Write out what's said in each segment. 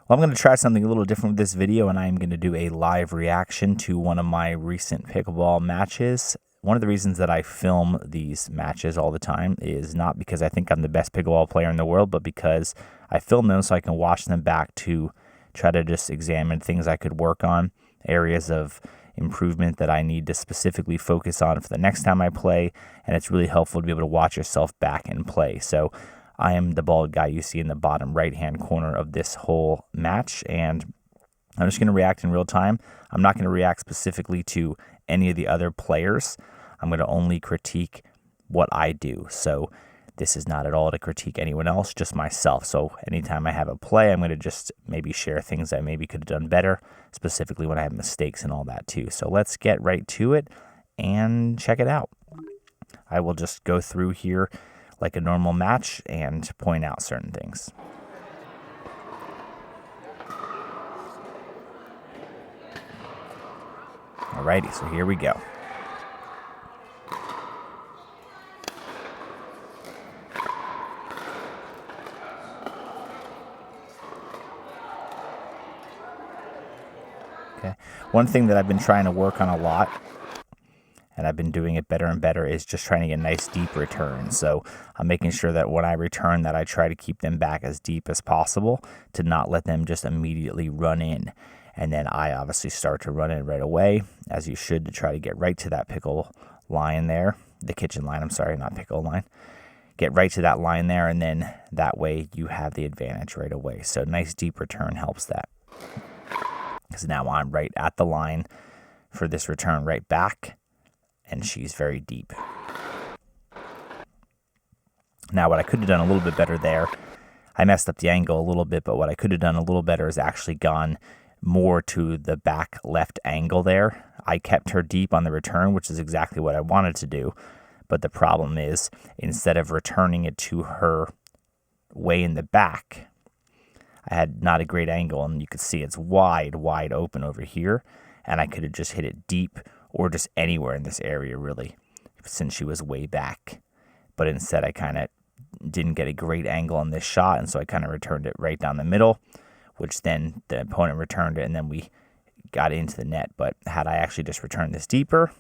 Well, I'm going to try something a little different with this video, and I'm going to do a live reaction to one of my recent pickleball matches. One of the reasons that I film these matches all the time is not because I think I'm the best pickleball player in the world, but because I film them so I can watch them back to try to just examine things I could work on, areas of improvement that I need to specifically focus on for the next time I play, and it's really helpful to be able to watch yourself back and play. So I am the bald guy you see in the bottom right-hand corner of this whole match, and I'm just going to react in real time. I'm not going to react specifically to any of the other players. I'm going to only critique what I do. So this is not at all to critique anyone else, just myself. So anytime I have a play, I'm going to just maybe share things I maybe could have done better, specifically when I have mistakes and all that too. So let's get right to it and check it out. I will just go through here like a normal match and point out certain things. Alrighty, so here we go. Okay, one thing that I've been trying to work on a lot, and I've been doing it better and better, is just trying to get nice deep returns. So I'm making sure that when I return that I try to keep them back as deep as possible to not let them just immediately run in. And then I obviously start to run in right away, as you should, to try to get right to that pickle line there. The kitchen line, I'm sorry, not pickle line. Get right to that line there, and then that way you have the advantage right away. So nice deep return helps that. Because now I'm right at the line for this return right back, and she's very deep. Now what I could have done a little bit better there, I messed up the angle a little bit, but what I could have done a little better is actually gone more to the back left angle there. I kept her deep on the return, which is exactly what I wanted to do. But the problem is, instead of returning it to her way in the back, I had not a great angle, and you could see it's wide open over here, and I could have just hit it deep or just anywhere in this area, really, since she was way back. But instead, I kind of didn't get a great angle on this shot, and so I kind of returned it right down the middle, which then the opponent returned it, and then we got into the net. But had I actually just returned this deeper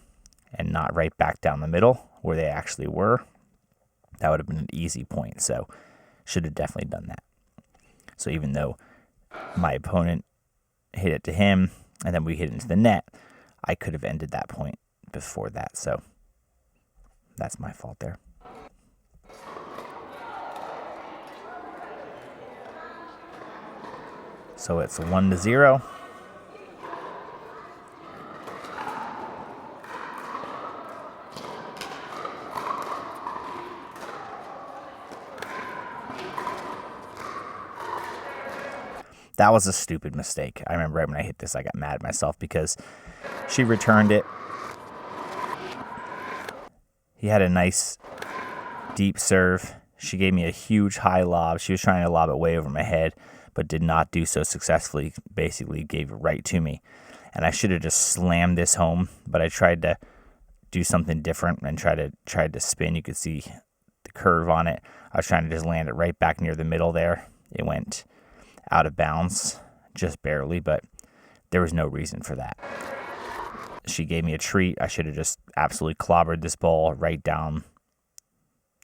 and not right back down the middle where they actually were, that would have been an easy point. So should have definitely done that. So even though my opponent hit it to him, and then we hit it into the net, I could have ended that point before that. So that's my fault there. So it's 1-0. That was a stupid mistake. I remember right when I hit this, I got mad at myself because she returned it. He had a nice deep serve. She gave me a huge high lob. She was trying to lob it way over my head, but did not do so successfully. Basically gave it right to me. And I should have just slammed this home, but I tried to do something different and tried to spin. You could see the curve on it. I was trying to just land it right back near the middle there. It went out of bounds, just barely, but there was no reason for that. She gave me a treat. I should have just absolutely clobbered this ball right down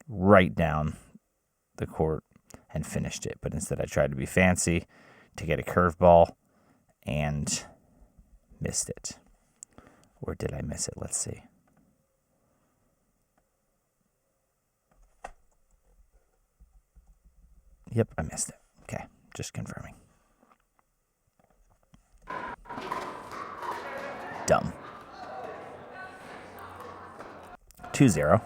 the court and finished it. But instead I tried to be fancy to get a curveball and missed it. Or did I miss it? Let's see. Yep, I missed it. Okay. Just confirming. Dumb. 2-0.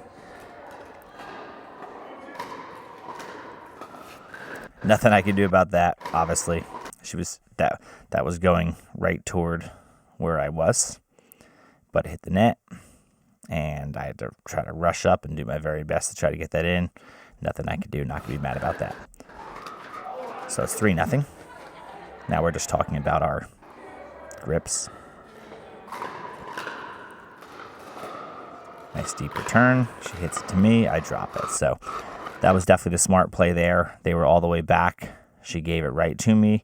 Nothing I could do about that, obviously. That was going right toward where I was, but it hit the net, and I had to try to rush up and do my very best to try to get that in. Nothing I could do. Not going to be mad about that. So it's 3-0. Now we're just talking about our grips. Nice deep return. She hits it to me. I drop it. So that was definitely the smart play there. They were all the way back. She gave it right to me.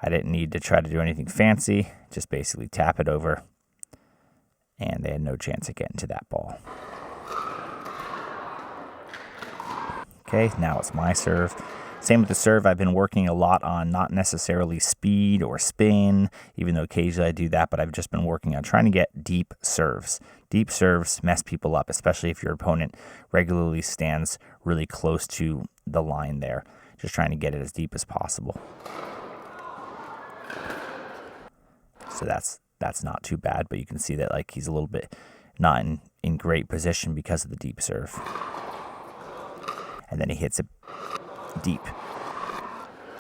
I didn't need to try to do anything fancy, just basically tap it over, and they had no chance of getting to that ball. Okay, now it's my serve. Same with the serve. I've been working a lot on not necessarily speed or spin, even though occasionally I do that, but I've just been working on trying to get deep serves. Deep serves mess people up, especially if your opponent regularly stands really close to the line there. Just trying to get it as deep as possible. So that's not too bad, but you can see that like he's a little bit not in great position because of the deep serve. And then he hits it deep.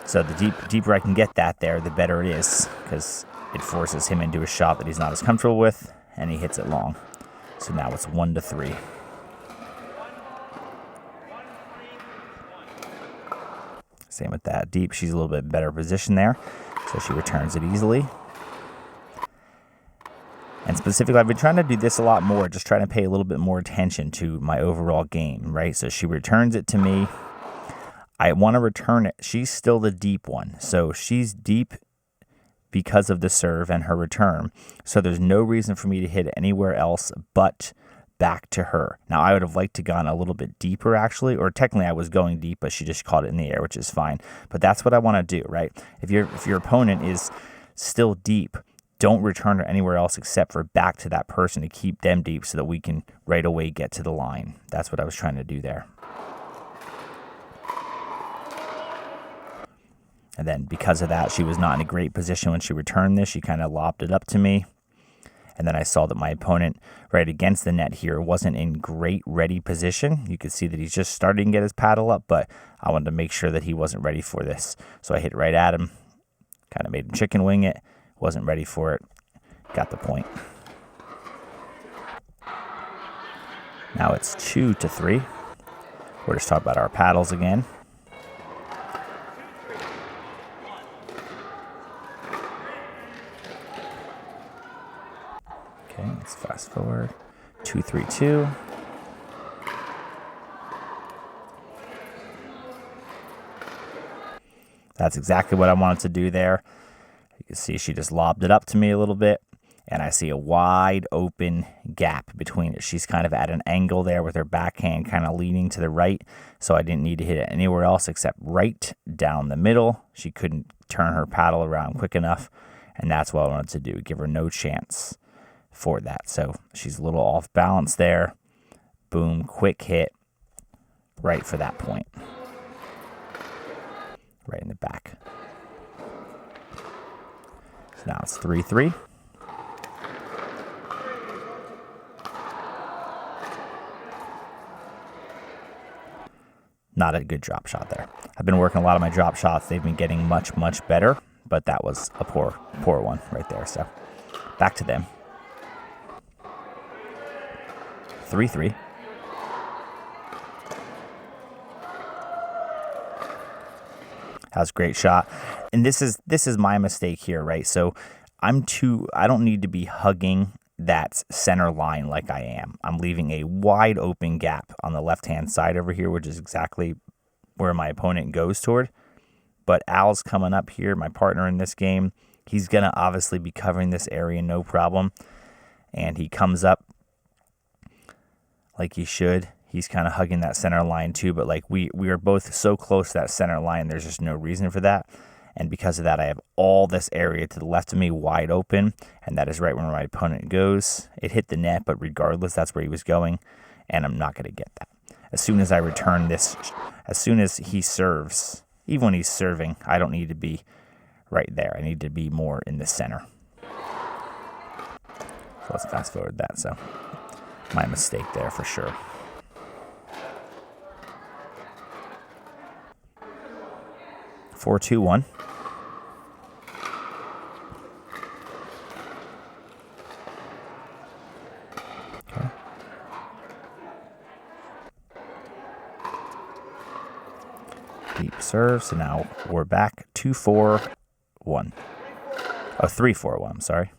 So the deeper I can get that there, the better it is, because it forces him into a shot that he's not as comfortable with, and he hits it long. So now it's 1-3. Same with that deep. She's a little bit better position there, so she returns it easily. And specifically, I've been trying to do this a lot more, just trying to pay a little bit more attention to my overall game, right? So she returns it to me. I want to return it. She's still the deep one. So she's deep because of the serve and her return. So there's no reason for me to hit anywhere else but back to her. Now, I would have liked to gone a little bit deeper, actually, or technically I was going deep, but she just caught it in the air, which is fine. But that's what I want to do, right? If your opponent is still deep, don't return her anywhere else except for back to that person to keep them deep so that we can right away get to the line. That's what I was trying to do there. And then because of that, she was not in a great position when she returned this. She kind of lobbed it up to me. And then I saw that my opponent right against the net here wasn't in great ready position. You could see that he's just starting to get his paddle up, but I wanted to make sure that he wasn't ready for this. So I hit right at him, kind of made him chicken wing it. Wasn't ready for it. Got the point. Now it's 2-3. We're just talking about our paddles again. Okay, let's fast forward. 2-3-2. That's exactly what I wanted to do there. You can see she just lobbed it up to me a little bit, and I see a wide open gap between it. She's kind of at an angle there with her backhand kind of leaning to the right, so I didn't need to hit it anywhere else except right down the middle. She couldn't turn her paddle around quick enough, and that's what I wanted to do, give her no chance for that. So she's a little off balance there. Boom, quick hit, right for that point. Right in the back. So now it's 3-3. Not a good drop shot there. I've been working a lot of my drop shots. They've been getting much, much better, but that was a poor one right there. So back to them. 3-3. That was a great shot. And this is my mistake here, right? So I don't need to be hugging that center line like I am. I'm leaving a wide open gap on the left-hand side over here, which is exactly where my opponent goes toward. But Al's coming up here, my partner in this game. He's going to obviously be covering this area, no problem. And he comes up like he should. He's kind of hugging that center line too, but like we are both so close to that center line, there's just no reason for that. And because of that, I have all this area to the left of me wide open, and that is right where my opponent goes. It hit the net, but regardless, that's where he was going, and I'm not going to get that. As soon as I return this, as soon as he serves, even when he's serving, I don't need to be right there. I need to be more in the center. So let's fast forward that. So my mistake there for sure. 4-2-1. Okay. Deep serve. So now we're back 2-4-1. Oh, 3-4-1. I'm sorry.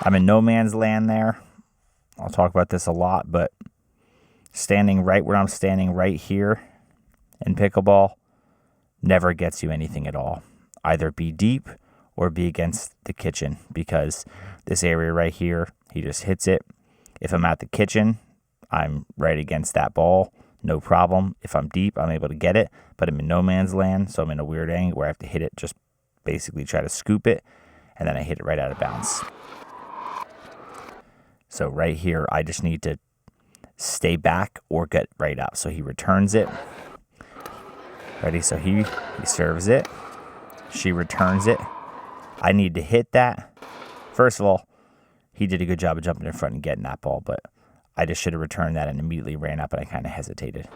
I'm in no man's land there. I'll talk about this a lot, but Standing right where I'm standing right here in pickleball never gets you anything at all. Either be deep or be against the kitchen, because this area right here, he just hits it. If I'm at the kitchen, I'm right against that ball, no problem. If I'm deep, I'm able to get it, but I'm in no man's land, so I'm in a weird angle where I have to hit it, just basically try to scoop it, and then I hit it right out of bounds. So right here, I just need to stay back or get right up. So he returns it. Ready? So he serves it. She returns it. I need to hit that. First of all, he did a good job of jumping in front and getting that ball, but I just should have returned that and immediately ran up, and I kind of hesitated.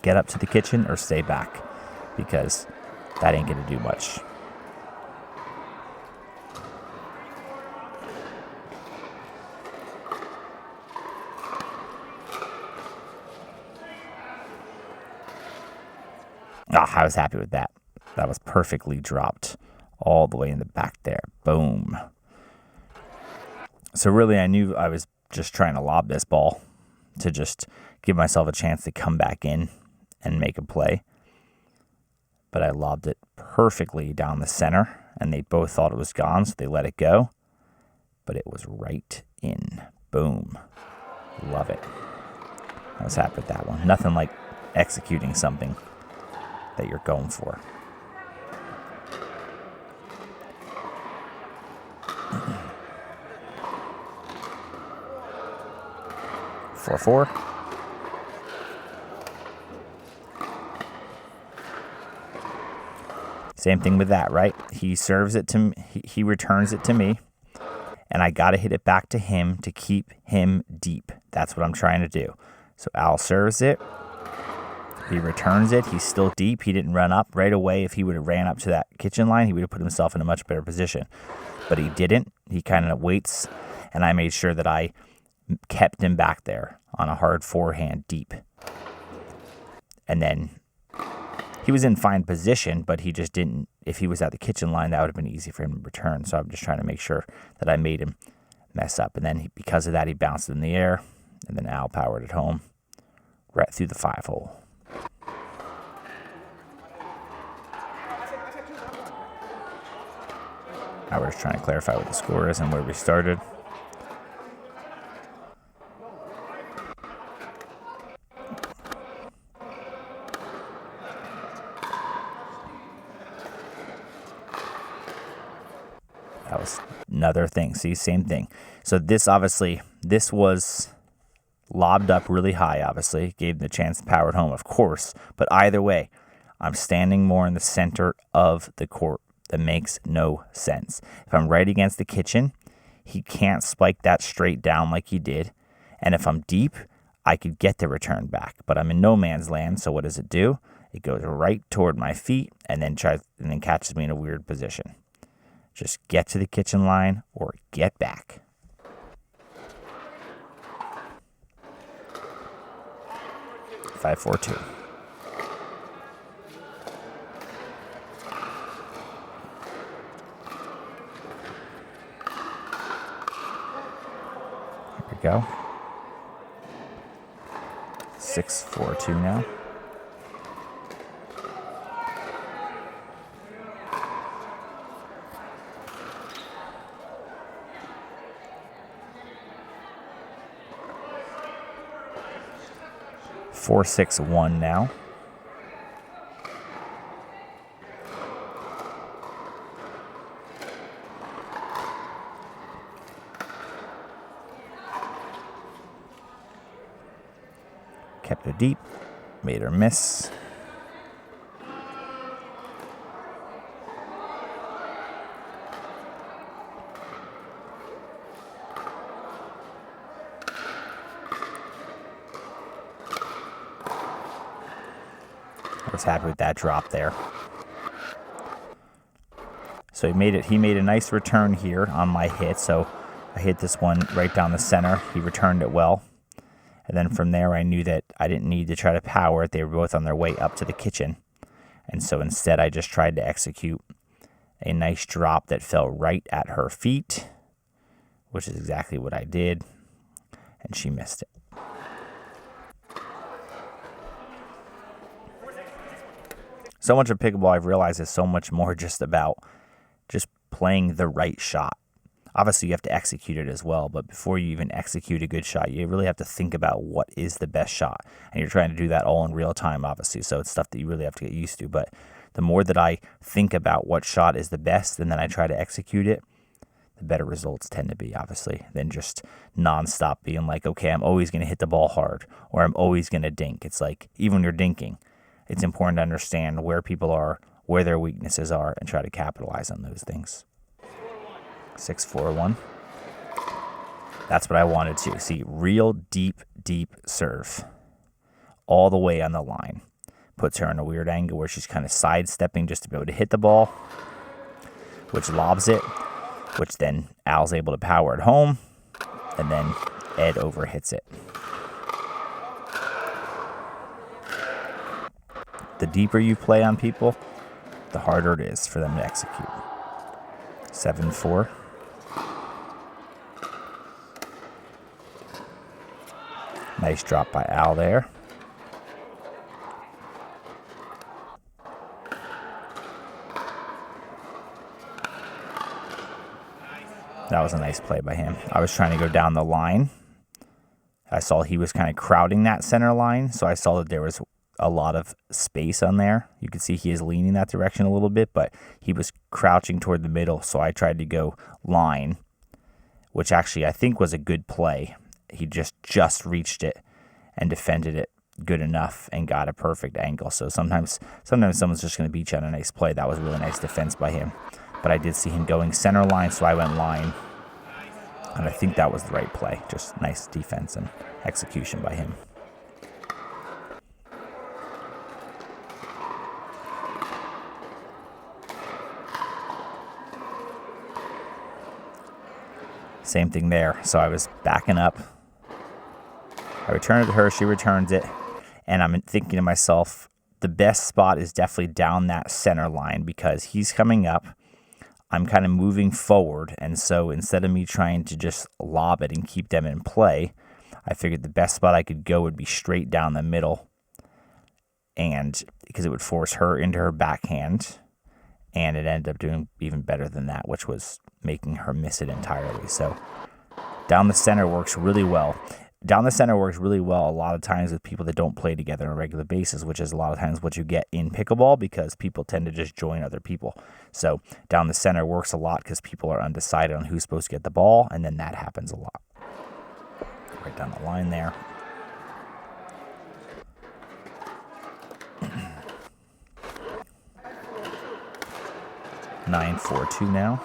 Get up to the kitchen or stay back, because that ain't going to do much. I was happy with that. That was perfectly dropped all the way in the back there. Boom. So really, I knew I was just trying to lob this ball to just give myself a chance to come back in and make a play. But I lobbed it perfectly down the center, and they both thought it was gone, so they let it go. But it was right in. Boom. Love it. I was happy with that one. Nothing like executing something that you're going for. Four. Same thing with that, right? He serves it to me, he returns it to me, and I got to hit it back to him to keep him deep. That's what I'm trying to do. So Al serves it. He returns it. He's still deep. He didn't run up right away. If he would have ran up to that kitchen line, he would have put himself in a much better position. But he didn't. He kind of waits, and I made sure that I kept him back there on a hard forehand deep. And then he was in fine position, but he just didn't. If he was at the kitchen line, that would have been easy for him to return. So I'm just trying to make sure that I made him mess up. And then because of that, he bounced it in the air, and then Al powered it home right through the 5-hole. Now we're just trying to clarify what the score is and where we started. That was another thing. See, same thing. So this was lobbed up really high, obviously. Gave him the chance to power it home, of course. But either way, I'm standing more in the center of the court. That makes no sense. If I'm right against the kitchen, he can't spike that straight down like he did. And if I'm deep, I could get the return back. But I'm in no man's land, so what does it do? It goes right toward my feet and then catches me in a weird position. Just get to the kitchen line or get back. Five, 4, 2. Go. 6, 4, 2 now. Four, 6, 1 now. Kept it deep, made her miss. I was happy with that drop there. So he made a nice return here on my hit. So I hit this one right down the center. He returned it well. And then from there, I knew that I didn't need to try to power it. They were both on their way up to the kitchen. And so instead, I just tried to execute a nice drop that fell right at her feet, which is exactly what I did, and she missed it. So much of pickleball, I've realized, is so much more just about just playing the right shot. Obviously, you have to execute it as well, but before you even execute a good shot, you really have to think about what is the best shot. And you're trying to do that all in real time, obviously, so it's stuff that you really have to get used to. But the more that I think about what shot is the best and then I try to execute it, the better results tend to be, obviously, than just nonstop being like, okay, I'm always going to hit the ball hard, or I'm always going to dink. It's like, even when you're dinking, it's important to understand where people are, where their weaknesses are, and try to capitalize on those things. 6-4-1. That's what I wanted to see. Real deep serve. All the way on the line. Puts her in a weird angle where she's kind of sidestepping just to be able to hit the ball, which lobs it, which then Al's able to power it home, and then Ed overhits it. The deeper you play on people, the harder it is for them to execute. 7-4. Nice drop by Al there. That was a nice play by him. I was trying to go down the line. I saw he was kind of crowding that center line, so I saw that there was a lot of space on there. You can see he is leaning that direction a little bit, but he was crouching toward the middle, so I tried to go line, which actually I think was a good play. He just reached it and defended it good enough and got a perfect angle. So sometimes someone's just going to beat you on a nice play. That was really nice defense by him. But I did see him going center line, so I went line. And I think that was the right play. Just nice defense and execution by him. Same thing there. So I was backing up. I return it to her. She returns it. And I'm thinking to myself, the best spot is definitely down that center line because he's coming up. I'm kind of moving forward. And so instead of me trying to just lob it and keep them in play, I figured the best spot I could go would be straight down the middle. And because it would force her into her backhand. And it ended up doing even better than that, which was making her miss it entirely. So down the center works really well. Down the center works really well a lot of times with people that don't play together on a regular basis, which is a lot of times what you get in pickleball because people tend to just join other people. So down the center works a lot because people are undecided on who's supposed to get the ball, and then that happens a lot. Right down the line there. Nine, 4-2 now.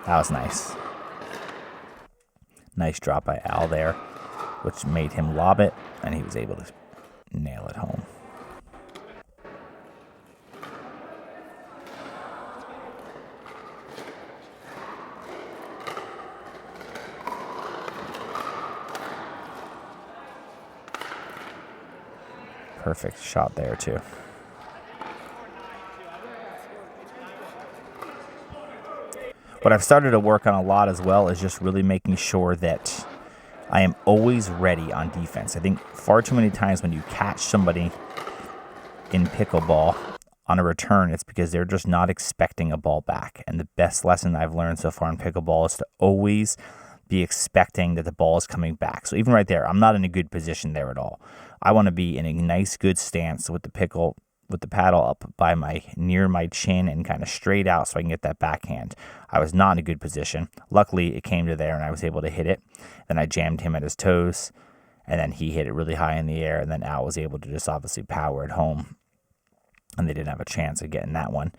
That was nice. Nice drop by Al there, which made him lob it, and he was able to nail it home. Perfect shot there, too. What I've started to work on a lot as well is just really making sure that I am always ready on defense. I think far too many times when you catch somebody in pickleball on a return, it's because they're just not expecting a ball back. And the best lesson I've learned so far in pickleball is to always be expecting that the ball is coming back. So even right there, I'm not in a good position there at all. I want to be in a nice, good stance with the paddle up by near my chin and kind of straight out so I can get that backhand. I was not in a good position. Luckily, it came to there and I was able to hit it. Then I jammed him at his toes, and then he hit it really high in the air, and then Al was able to just obviously power it home. And they didn't have a chance of getting that one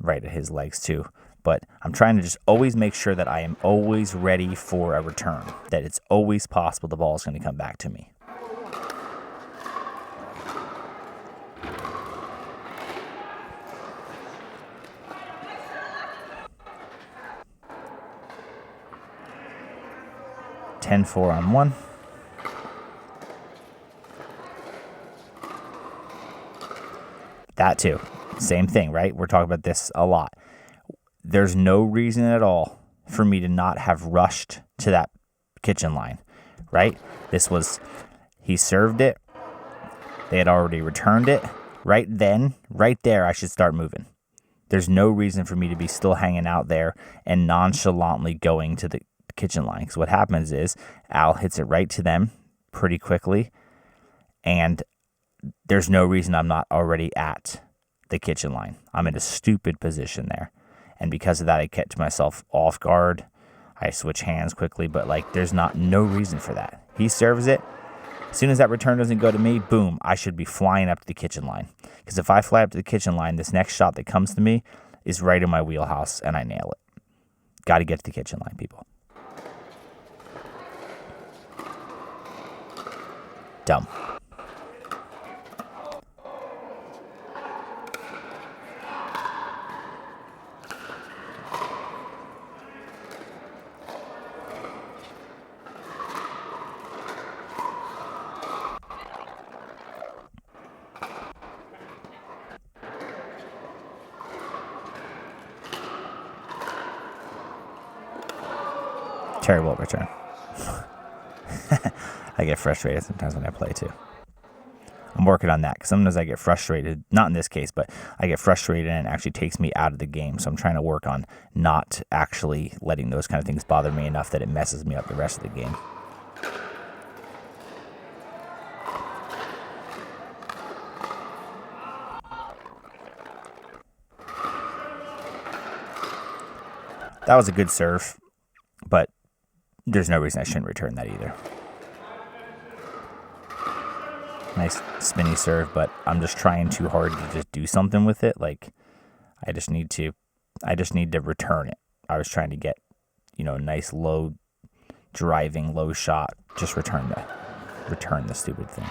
right at his legs too. But I'm trying to just always make sure that I am always ready for a return, that it's always possible the ball is going to come back to me. 10-4 on one. That too. Same thing, right? We're talking about this a lot. There's no reason at all for me to not have rushed to that kitchen line, right? He served it. They had already returned it. Right then, right there, I should start moving. There's no reason for me to be still hanging out there and nonchalantly going to the kitchen line. Because what happens is Al hits it right to them pretty quickly, and there's no reason I'm not already at the kitchen line. I'm in a stupid position there. And because of that, I catch myself off guard. I switch hands quickly, but there's no reason for that. He serves it. As soon as that return doesn't go to me, boom, I should be flying up to the kitchen line. Because if I fly up to the kitchen line, this next shot that comes to me is right in my wheelhouse, and I nail it. Got to get to the kitchen line, people. Dumb. Terrible return. I get frustrated sometimes when I play too. I'm working on that because sometimes I get frustrated, not in this case, but I get frustrated and it actually takes me out of the game. So I'm trying to work on not actually letting those kind of things bother me enough that it messes me up the rest of the game. That was a good serve, but there's no reason I shouldn't return that either. Nice spinny serve, but I'm just trying too hard to just do something with it. I just need to return it. I was trying to get, a nice low driving, low shot. Just return the stupid thing.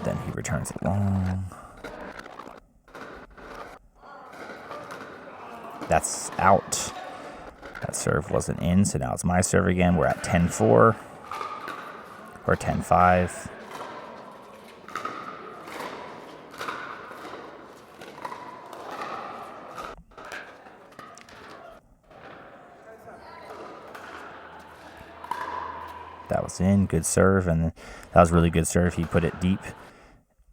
Then he returns it long. That's out. That serve wasn't in, so now it's my serve again. We're at 10-4 or 10-5. That was in. Good serve, and that was really good serve. He put it deep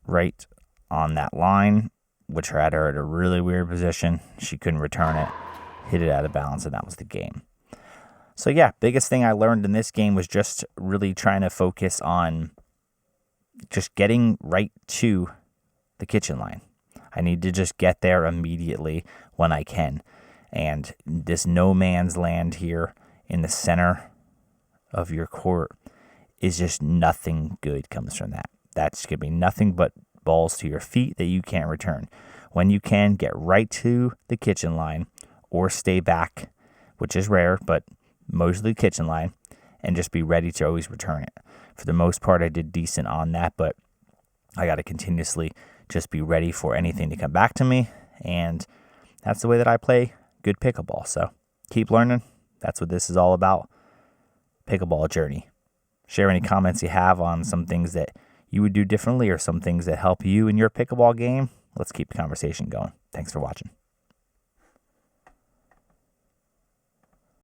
right on that line, which had her at a really weird position. She couldn't return it, hit it out of balance, and that was the game. So yeah, biggest thing I learned in this game was just really trying to focus on just getting right to the kitchen line. I need to just get there immediately when I can. And this no man's land here in the center of your court is just nothing good comes from that. That's going to be nothing but balls to your feet that you can't return. When you can, get right to the kitchen line or stay back, which is rare, but mostly kitchen line, and just be ready to always return it. For the most part, I did decent on that, but I got to continuously just be ready for anything to come back to me, and that's the way that I play good pickleball. So keep learning. That's what this is all about. Pickleball journey. Share any comments you have on some things that you would do differently or some things that help you in your pickleball game. Let's keep the conversation going. Thanks for watching.